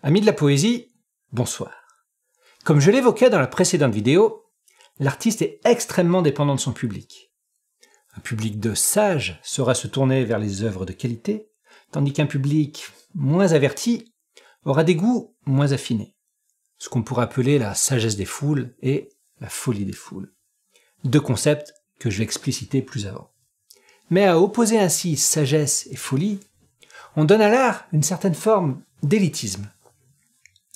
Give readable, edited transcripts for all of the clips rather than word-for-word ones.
Amis de la poésie, bonsoir. Comme je l'évoquais dans la précédente vidéo, l'artiste est extrêmement dépendant de son public. Un public de sages saura se tourner vers les œuvres de qualité, tandis qu'un public moins averti aura des goûts moins affinés. Ce qu'on pourrait appeler la sagesse des foules et la folie des foules. Deux concepts que je vais expliciter plus avant. Mais à opposer ainsi sagesse et folie, on donne à l'art une certaine forme d'élitisme.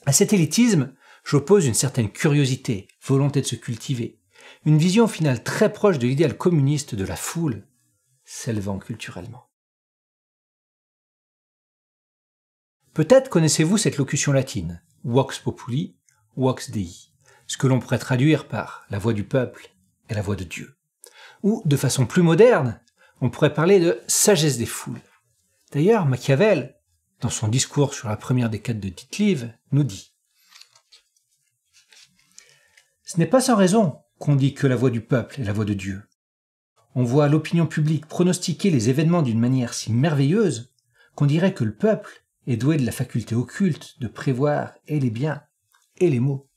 À cet élitisme, j'oppose une certaine curiosité, volonté de se cultiver, une vision au final très proche de l'idéal communiste de la foule, s'élevant culturellement. Peut-être connaissez-vous cette locution latine, vox populi, vox dei, ce que l'on pourrait traduire par la voix du peuple et la voix de Dieu. Ou, de façon plus moderne, on pourrait parler de sagesse des foules. D'ailleurs, Machiavel, dans son discours sur la première décade de Tite-Live, nous dit « Ce n'est pas sans raison qu'on dit que la voix du peuple est la voix de Dieu. On voit l'opinion publique pronostiquer les événements d'une manière si merveilleuse qu'on dirait que le peuple est doué de la faculté occulte de prévoir et les biens et les maux. »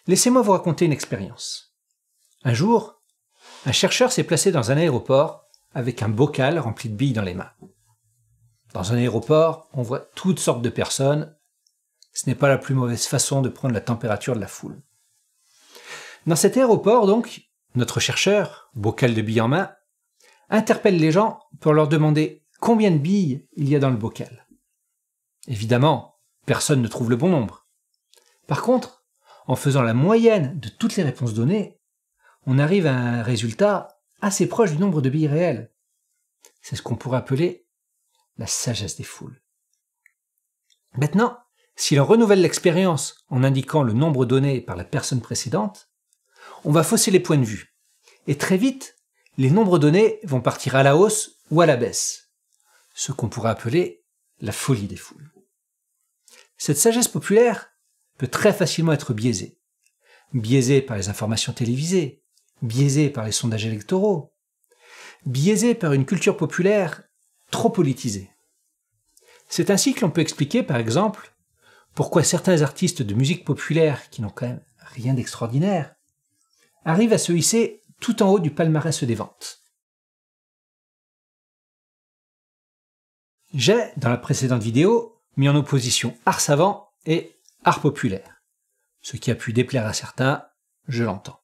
Laissez-moi vous raconter une expérience. Un jour, un chercheur s'est placé dans un aéroport avec un bocal rempli de billes dans les mains. Dans un aéroport, on voit toutes sortes de personnes. Ce n'est pas la plus mauvaise façon de prendre la température de la foule. Dans cet aéroport, donc, notre chercheur, bocal de billes en main, interpelle les gens pour leur demander combien de billes il y a dans le bocal. Évidemment, personne ne trouve le bon nombre. Par contre, en faisant la moyenne de toutes les réponses données, on arrive à un résultat assez proche du nombre de billes réelles. C'est ce qu'on pourrait appeler la sagesse des foules. Maintenant, si l'on renouvelle l'expérience en indiquant le nombre donné par la personne précédente, on va fausser les points de vue. Et très vite, les nombres donnés vont partir à la hausse ou à la baisse. Ce qu'on pourrait appeler la folie des foules. Cette sagesse populaire peut très facilement être biaisée. Biaisée par les informations télévisées, biaisée par les sondages électoraux, biaisée par une culture populaire trop politisée. C'est ainsi que l'on peut expliquer, par exemple, pourquoi certains artistes de musique populaire, qui n'ont quand même rien d'extraordinaire, arrivent à se hisser tout en haut du palmarès des ventes. J'ai, dans la précédente vidéo, mis en opposition art savant et art populaire. Ce qui a pu déplaire à certains, je l'entends.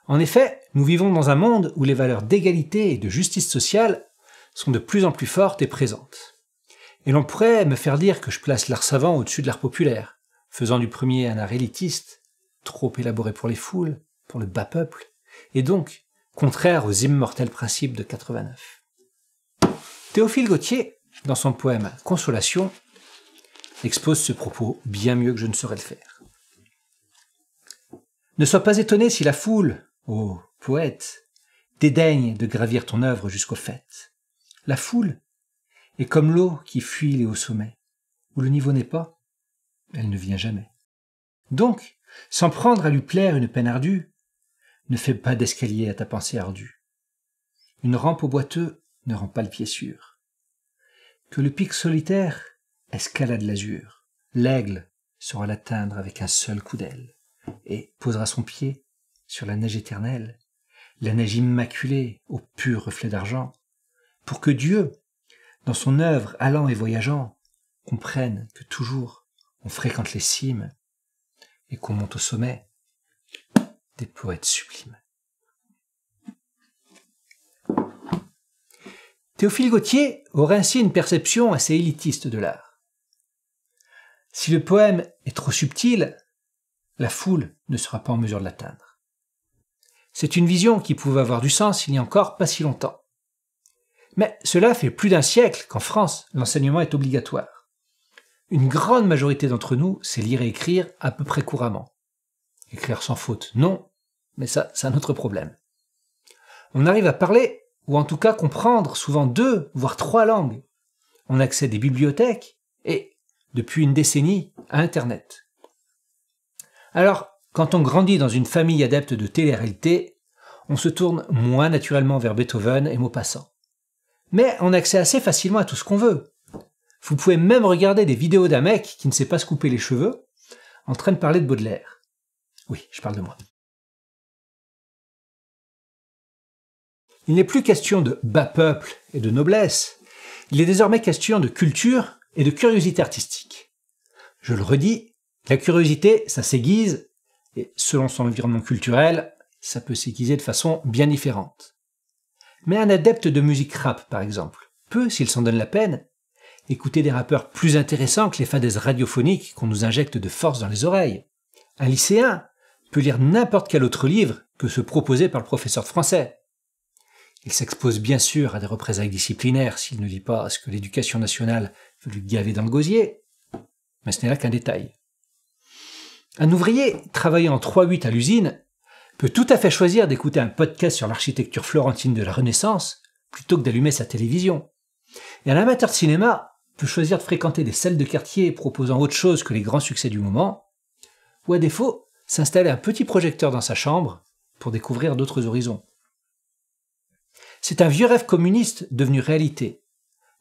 En effet, nous vivons dans un monde où les valeurs d'égalité et de justice sociale sont de plus en plus fortes et présentes. Et l'on pourrait me faire dire que je place l'art savant au-dessus de l'art populaire, faisant du premier un art élitiste, trop élaboré pour les foules, pour le bas peuple, et donc contraire aux immortels principes de 89. Théophile Gautier, dans son poème « Consolation », expose ce propos bien mieux que je ne saurais le faire. Ne sois pas étonné si la foule, ô poète, dédaigne de gravir ton œuvre jusqu'au faîte. La foule est comme l'eau qui fuit les hauts sommets. Où le niveau n'est pas, elle ne vient jamais. Donc, sans prendre à lui plaire une peine ardue, ne fais pas d'escalier à ta pensée ardue. Une rampe au boiteux ne rend pas le pied sûr. Que le pic solitaire escalade l'azur, l'aigle saura l'atteindre avec un seul coup d'aile, et posera son pied sur la neige éternelle, la neige immaculée au pur reflet d'argent, pour que Dieu, dans son œuvre allant et voyageant, comprenne que toujours on fréquente les cimes et qu'on monte au sommet des poètes sublimes. Théophile Gautier aurait ainsi une perception assez élitiste de l'art. Si le poème est trop subtil, la foule ne sera pas en mesure de l'atteindre. C'est une vision qui pouvait avoir du sens il n'y a encore pas si longtemps. Mais cela fait plus d'un siècle qu'en France, l'enseignement est obligatoire. Une grande majorité d'entre nous sait lire et écrire à peu près couramment. Écrire sans faute, non, mais ça, c'est un autre problème. On arrive à parler, ou en tout cas comprendre souvent 2, voire 3 langues. On accède à des bibliothèques et, depuis une décennie, à Internet. Alors, quand on grandit dans une famille adepte de télé-réalité, on se tourne moins naturellement vers Beethoven et Maupassant. Mais on a accès assez facilement à tout ce qu'on veut. Vous pouvez même regarder des vidéos d'un mec qui ne sait pas se couper les cheveux en train de parler de Baudelaire. Oui, je parle de moi. Il n'est plus question de bas peuple et de noblesse, il est désormais question de culture et de curiosité artistique. Je le redis, la curiosité, ça s'aiguise, et selon son environnement culturel, ça peut s'aiguiser de façon bien différente. Mais un adepte de musique rap, par exemple, peut, s'il s'en donne la peine, écouter des rappeurs plus intéressants que les fadaises radiophoniques qu'on nous injecte de force dans les oreilles. Un lycéen peut lire n'importe quel autre livre que ceux proposés par le professeur de français. Il s'expose bien sûr à des représailles disciplinaires s'il ne lit pas ce que l'éducation nationale veut lui gaver dans le gosier, mais ce n'est là qu'un détail. Un ouvrier travaillant en 3-8 à l'usine peut tout à fait choisir d'écouter un podcast sur l'architecture florentine de la Renaissance plutôt que d'allumer sa télévision. Et un amateur de cinéma peut choisir de fréquenter des salles de quartier proposant autre chose que les grands succès du moment, ou à défaut, s'installer un petit projecteur dans sa chambre pour découvrir d'autres horizons. C'est un vieux rêve communiste devenu réalité.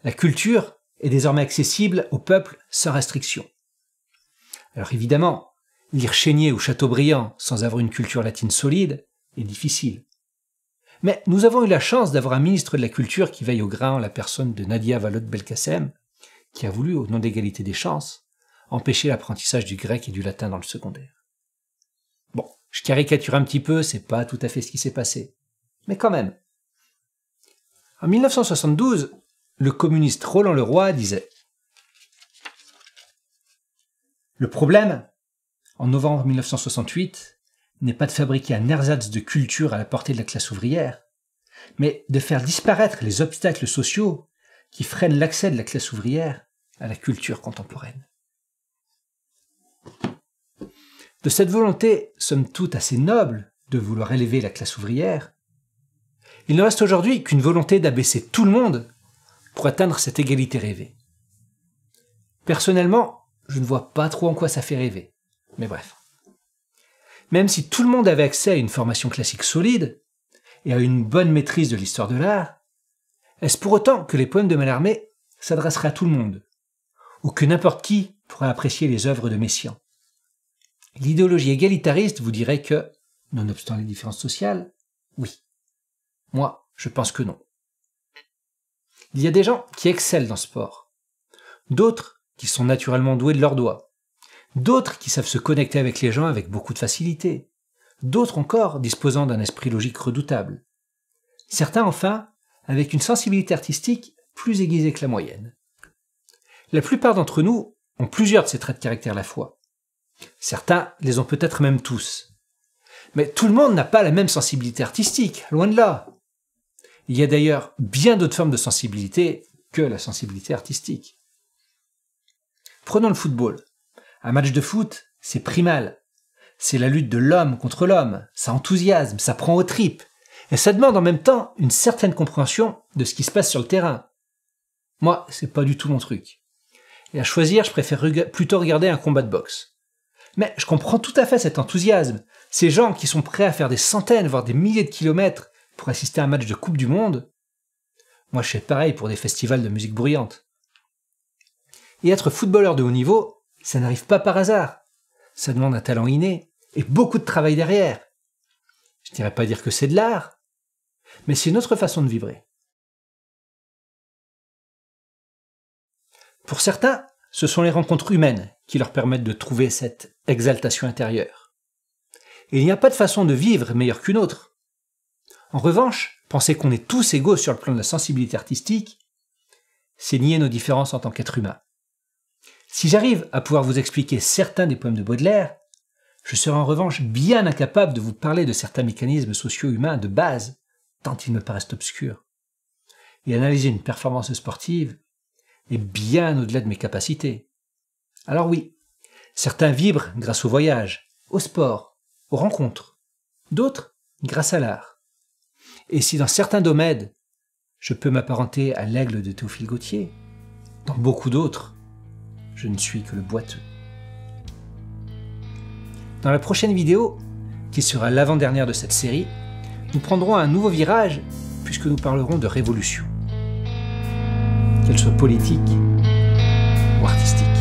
La culture est désormais accessible au peuple sans restriction. Alors évidemment, lire Chénier ou Chateaubriand sans avoir une culture latine solide est difficile. Mais nous avons eu la chance d'avoir un ministre de la Culture qui veille au grain en la personne de Nadia Vallaud-Belkacem, qui a voulu, au nom d'égalité des chances, empêcher l'apprentissage du grec et du latin dans le secondaire. Bon, je caricature un petit peu, c'est pas tout à fait ce qui s'est passé. Mais quand même. En 1972, le communiste Roland Leroy disait « Le problème, en novembre 1968, n'est pas de fabriquer un ersatz de culture à la portée de la classe ouvrière, mais de faire disparaître les obstacles sociaux qui freinent l'accès de la classe ouvrière à la culture contemporaine. » De cette volonté, somme toute assez noble, de vouloir élever la classe ouvrière, il ne reste aujourd'hui qu'une volonté d'abaisser tout le monde pour atteindre cette égalité rêvée. Personnellement, je ne vois pas trop en quoi ça fait rêver, mais bref. Même si tout le monde avait accès à une formation classique solide et à une bonne maîtrise de l'histoire de l'art, est-ce pour autant que les poèmes de Mallarmé s'adresseraient à tout le monde, ou que n'importe qui pourrait apprécier les œuvres de Messiaen? L'idéologie égalitariste vous dirait que, nonobstant les différences sociales, oui. Moi, je pense que non. Il y a des gens qui excellent dans ce sport, d'autres qui sont naturellement doués de leurs doigts, d'autres qui savent se connecter avec les gens avec beaucoup de facilité, d'autres encore disposant d'un esprit logique redoutable, certains enfin avec une sensibilité artistique plus aiguisée que la moyenne. La plupart d'entre nous ont plusieurs de ces traits de caractère à la fois. Certains les ont peut-être même tous. Mais tout le monde n'a pas la même sensibilité artistique, loin de là. Il y a d'ailleurs bien d'autres formes de sensibilité que la sensibilité artistique. Prenons le football. Un match de foot, c'est primal. C'est la lutte de l'homme contre l'homme. Ça enthousiasme, ça prend aux tripes. Et ça demande en même temps une certaine compréhension de ce qui se passe sur le terrain. Moi, c'est pas du tout mon truc. Et à choisir, je préfère plutôt regarder un combat de boxe. Mais je comprends tout à fait cet enthousiasme. Ces gens qui sont prêts à faire des centaines, voire des milliers de kilomètres pour assister à un match de Coupe du Monde. Moi, je fais pareil pour des festivals de musique bruyante. Et être footballeur de haut niveau, ça n'arrive pas par hasard. Ça demande un talent inné et beaucoup de travail derrière. Je ne dirais pas dire que c'est de l'art, mais c'est une autre façon de vibrer. Pour certains, ce sont les rencontres humaines qui leur permettent de trouver cette exaltation intérieure. Et il n'y a pas de façon de vivre meilleure qu'une autre. En revanche, penser qu'on est tous égaux sur le plan de la sensibilité artistique, c'est nier nos différences en tant qu'être humain. Si j'arrive à pouvoir vous expliquer certains des poèmes de Baudelaire, je serai en revanche bien incapable de vous parler de certains mécanismes socio-humains de base, tant ils me paraissent obscurs. Et analyser une performance sportive est bien au-delà de mes capacités. Alors oui, certains vibrent grâce au voyage, au sport, aux rencontres, d'autres grâce à l'art. Et si dans certains domaines, je peux m'apparenter à l'aigle de Théophile Gautier, dans beaucoup d'autres, je ne suis que le boiteux. Dans la prochaine vidéo, qui sera l'avant-dernière de cette série, nous prendrons un nouveau virage puisque nous parlerons de révolution. qu'elle soit politique ou artistique.